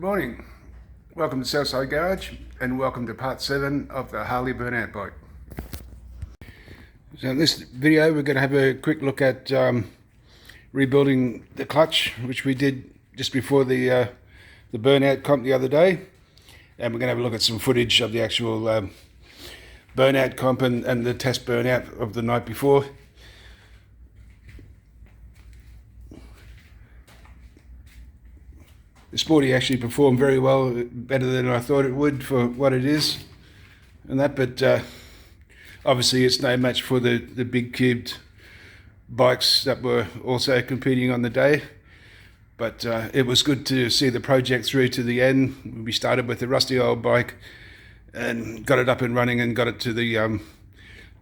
Good morning. Welcome to Southside Garage and welcome to part 7 of the Harley Burnout bike. So in this video we're going to have a quick look at rebuilding the clutch, which we did just before the Burnout comp the other day, and we're going to have a look at some footage of the actual Burnout comp and the test Burnout of the night before. The Sporty actually performed very well, better than I thought it would for what it is and that, but obviously it's no match for the big cubed bikes that were also competing on the day. But it was good to see the project through to the end. We started with the rusty old bike and got it up and running and got it to the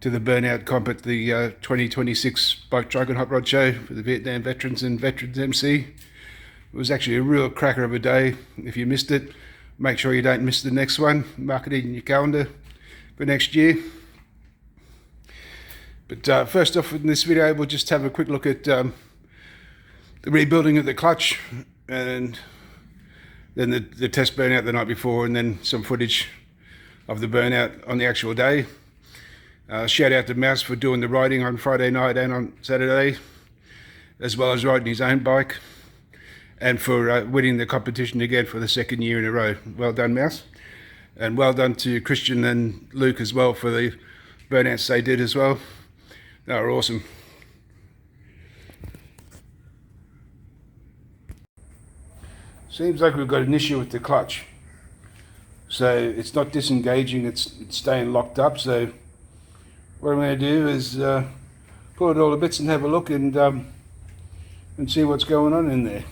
Burnout comp at the 2026 Bike Truck and Hot Rod Show for the Vietnam Veterans and Veterans MC. It was actually a real cracker of a day. If you missed it, make sure you don't miss the next one. Mark it in your calendar for next year. But first off in this video, we'll just have a quick look at the rebuilding of the clutch, and then the test Burnout the night before, and then some footage of the Burnout on the actual day. Shout out to Mouse for doing the riding on Friday night and on Saturday, as well as riding his own bike, and for winning the competition again for the second year in a row. Well done, Mouse. And well done to Christian and Luke as well for the burnouts they did as well. They were awesome. Seems like we've got an issue with the clutch. So it's not disengaging, it's staying locked up. So what I'm going to do is pull it all to bits and have a look and see what's going on in there.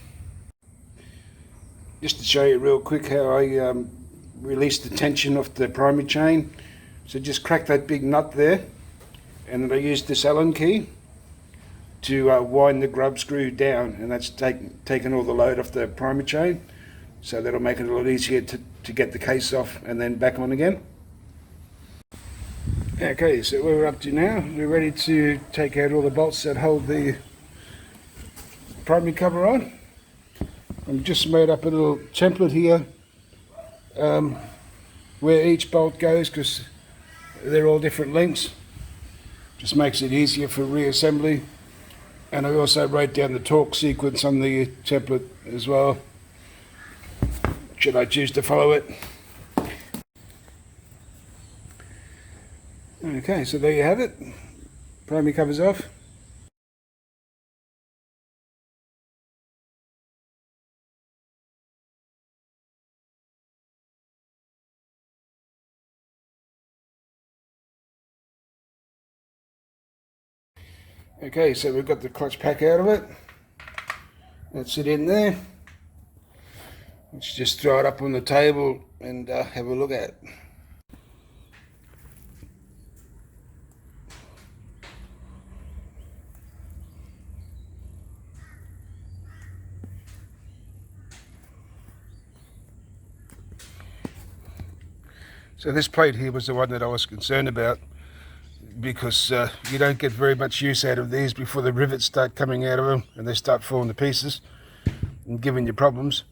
Just to show you real quick how I release the tension off the primary chain. So just crack that big nut there, and then I use this Allen key to wind the grub screw down, and that's taken all the load off the primary chain, so that'll make it a lot easier to get the case off and then back on again. Okay, so where we're up to now, we're ready to take out all the bolts that hold the primary cover on. I've just made up a little template here where each bolt goes, because they're all different lengths. Just makes it easier for reassembly. And I also wrote down the torque sequence on the template as well, should I choose to follow it. Okay, so there you have it. Primary cover's off. Okay, so we've got the clutch pack out of it. That's it in there. Let's just throw it up on the table and have a look at it. So this plate here was the one that I was concerned about, because you don't get very much use out of these before the rivets start coming out of them and they start falling to pieces and giving you problems.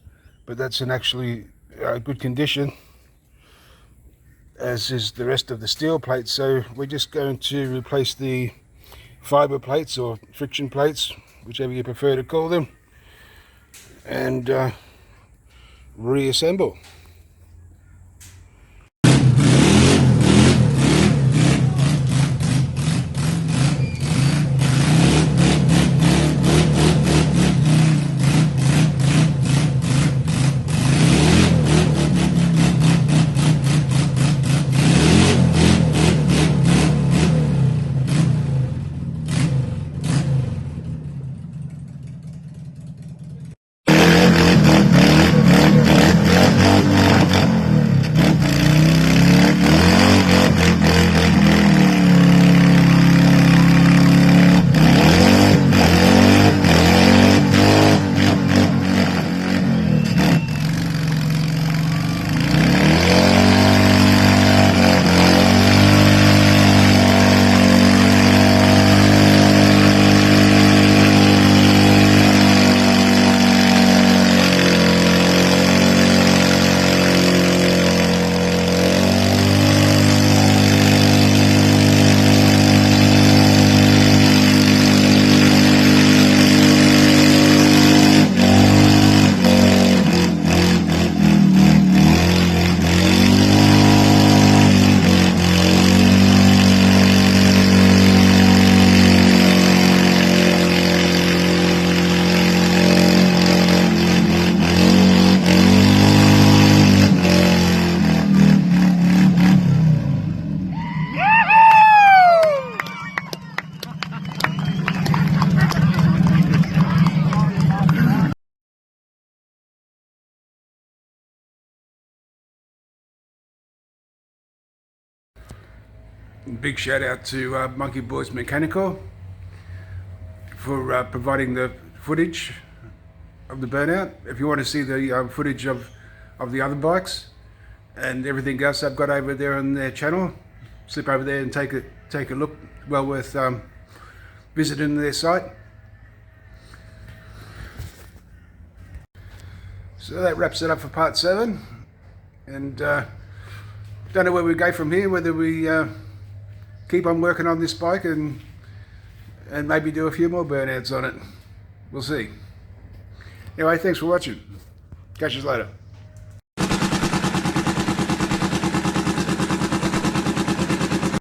But that's in actually good condition, as is the rest of the steel plates. So we're just going to replace the fiber plates or friction plates, whichever you prefer to call them, and reassemble. Big shout out to Monkey Boys Mechanical for providing the footage of the Burnout. If you want to see the footage of the other bikes and everything else I've got over there on their channel, slip over there and take a look. Well worth visiting their site. So that wraps it up for part 7, and don't know where we go from here, whether we keep on working on this bike and maybe do a few more burnouts on it. We'll see. Anyway, thanks for watching. Catch you later.